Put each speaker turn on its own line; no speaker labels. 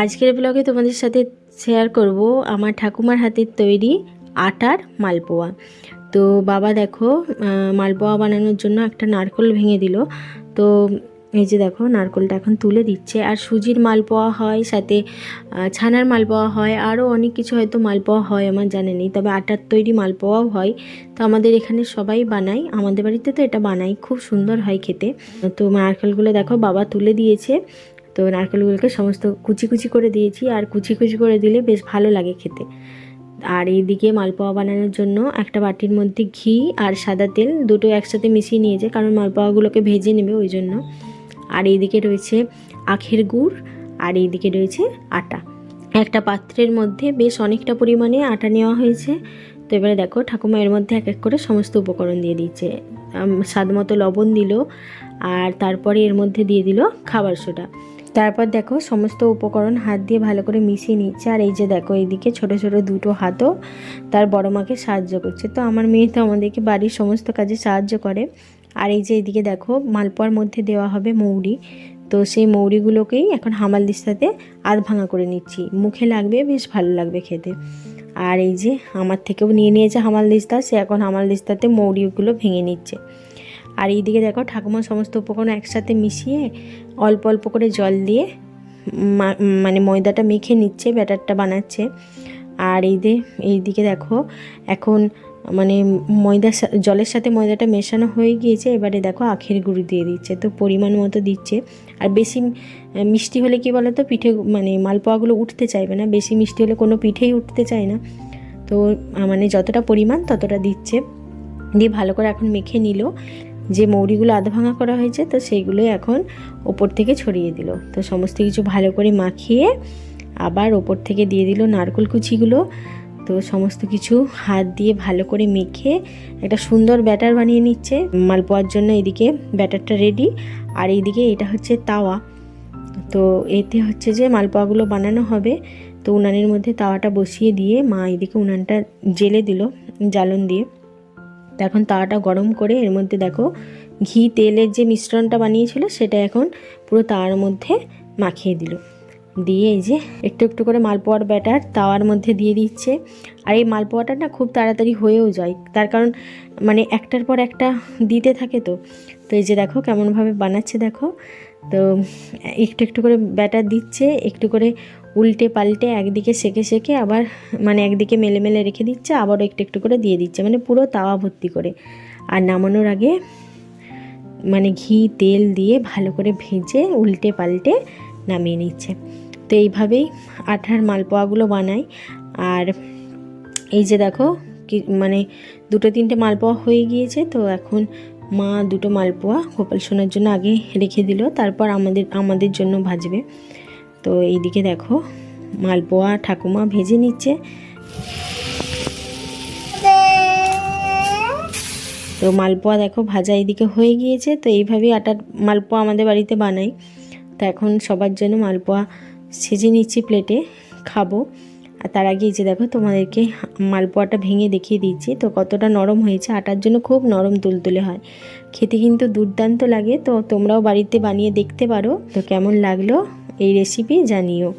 আজকের ব্লগে তোমাদের সাথে শেয়ার করব আমার ঠাকুমার হাতের তৈরি আটার মালপোয়া। তো বাবা দেখো মালপোয়া বানানোর জন্য একটা নারকেল ভেঙে দিল। তো এই যে দেখো নারকেলটা এখন তুলে দিচ্ছে। আর সুজির মালপোয়া হয়, সাথে ছানার মালপোয়া হয়, আরও অনেক কিছু হয়তো মালপোয়া হয় আমার জানা নেই, তবে আটার তৈরি মালপোয়াও হয়। তো আমাদের এখানে সবাই বানাই, আমাদের বাড়িতে তো এটা বানাই, খুব সুন্দর হয় খেতে। তো নারকেলগুলো দেখো বাবা তুলে দিয়েছে। তো নারকেলগুলোকে সমস্ত কুচি কুচি করে দিয়েছি, আর কুচি কুচি করে দিলে বেশ ভালো লাগে খেতে। আর এইদিকে মালপোয়া বানানোর জন্য একটা বাটির মধ্যে ঘি আর সাদা তেল দুটো একসাথে মিশিয়ে নিয়েছে, কারণ মালপোয়াগুলোকে ভেজে নেবে ওই জন্য। আর এইদিকে রয়েছে আখের গুড়, আর এইদিকে রয়েছে আটা। একটা পাত্রের মধ্যে বেশ অনেকটা পরিমাণে আটা নেওয়া হয়েছে। তো এবারে দেখো ঠাকুমা এর মধ্যে এক এক করে সমস্ত উপকরণ দিয়ে দিচ্ছে। স্বাদ মতো লবণ দিল, আর তারপরে এর মধ্যে দিয়ে দিল খাবার সোডা। তারপর দেখো সমস্ত উপকরণ হাত দিয়ে ভালো করে মিশিয়ে নিচ্ছে। আর এই যে দেখো এইদিকে ছোট ছোট দুটো হাতও তার বড় মাকে সাহায্য করছে। তো আমার মেয়ে তো আমাদেরকে বাড়ির সমস্ত কাজে সাহায্য করে। আর এই যে এইদিকে দেখো মালপোয়ার মধ্যে দেওয়া হবে মৌরি। তো সেই মৌরিগুলোকেই এখন হামালদিস্তাতে আধ ভাঙা করে নিচ্ছি, মুখে লাগবে, বেশ ভালো লাগবে খেতে। আর এই যে আমার থেকেও নিয়ে নিয়েছে হামালদিস্তা, সে এখন হামালদিস্তাতে মৌরিগুলো ভেঙে নিচ্ছে। আর এইদিকে দেখো ঠাকুমা সমস্ত উপকরণ একসাথে মিশিয়ে অল্প অল্প করে জল দিয়ে মানে ময়দাটা মেখে নিচ্ছে, ব্যাটারটা বানাচ্ছে। আর এইদিকে দেখো এখন মানে জলের সাথে ময়দাটা মেশানো হয়ে গিয়েছে। এবারে দেখো আখের গুঁড়ো দিয়ে দিচ্ছে, তো পরিমাণ মতো দিচ্ছে। আর বেশি মিষ্টি হলে কি বলো তো পিঠে মানে মালপোয়াগুলো উঠতে চাইবে না, বেশি মিষ্টি হলে কোনো পিঠেই উঠতে চায় না। তো মানে যতটা পরিমাণ ততটা দিচ্ছে, দিয়ে ভালো করে এখন মেখে নিল। যে মৌরিগুলো আধ ভাঙা করা হয়েছে তো সেইগুলোই এখন ওপর থেকে ছড়িয়ে দিল। তো সমস্ত কিছু ভালো করে মাখিয়ে আবার ওপর থেকে দিয়ে দিল নারকেল কুচিগুলো। তো সমস্ত কিছু হাত দিয়ে ভালো করে মেখে একটা সুন্দর ব্যাটার বানিয়ে নিচ্ছে মালপোয়ার জন্য। এদিকে ব্যাটারটা রেডি, আর এইদিকে এটা হচ্ছে তাওয়া। তো এতে হচ্ছে যে মালপোয়াগুলো বানানো হবে। তো উনানের মধ্যে তাওয়াটা বসিয়ে দিয়ে মা এদিকে উনানটা জেলে দিল জ্বালন দিয়ে। তো এখন তাওয়াটা গরম করে এর মধ্যে দেখো ঘি তেলের যে মিশ্রণটা বানিয়েছিল সেটা এখন পুরো তাওয়ার মধ্যে মাখিয়ে দিল। দিয়ে এই যে একটু একটু করে মালপোয়ার ব্যাটার তাওয়ার মধ্যে দিয়ে দিচ্ছে। আর এই মালপোয়াটা না খুব তাড়াতাড়ি হয়েও যায়, তার কারণ মানে একটার পর একটা দিতে থাকে। তো এই যে দেখো কেমনভাবে বানাচ্ছে দেখো। তো একটু একটু করে ব্যাটার দিচ্ছে, একটু করে উল্টে পাল্টে একদিকে সেঁকে সেঁকে আবার মানে একদিকে মেলে মেলে রেখে দিচ্ছে, আবারও একটু একটু করে দিয়ে দিচ্ছে, মানে পুরো তাওয়া ভর্তি করে। আর নামানোর আগে মানে ঘি তেল দিয়ে ভালো করে ভেজে উল্টে পাল্টে নামিয়ে নিচ্ছে। তো এইভাবেই আঠার মালপোয়াগুলো বানাই। আর এই যে দেখো মানে দুটো তিনটে মালপোয়া হয়ে গিয়েছে। তো এখন মা দুটো মালপোয়া গোপাল সোনার জন্য আগে রেখে দিল, তারপর আমাদের জন্য ভাজবে। তো এইদিকে দেখো মালপোয়া ঠাকুমা ভেজে নিচ্ছে। তো মালপোয়া দেখো ভাজা এইদিকে হয়ে গিয়েছে। তো এইভাবেই আটার মালপোয়া আমাদের বাড়িতে বানাই। তো এখন সবার জন্য মালপোয়া সেজে নিচ্ছি, প্লেটে খাবো। আর তার আগে এই যে দেখো তোমাদেরকে মালপোয়াটা ভেঙে দেখিয়ে দিচ্ছি তো কতটা নরম হয়েছে। আটার জন্য খুব নরম তুলতুলে হয়, খেতে কিন্তু দুর্দান্ত লাগে। তো তোমরাও বাড়িতে বানিয়ে দেখতে পারো। তো কেমন লাগলো এই রেসিপি জানিও।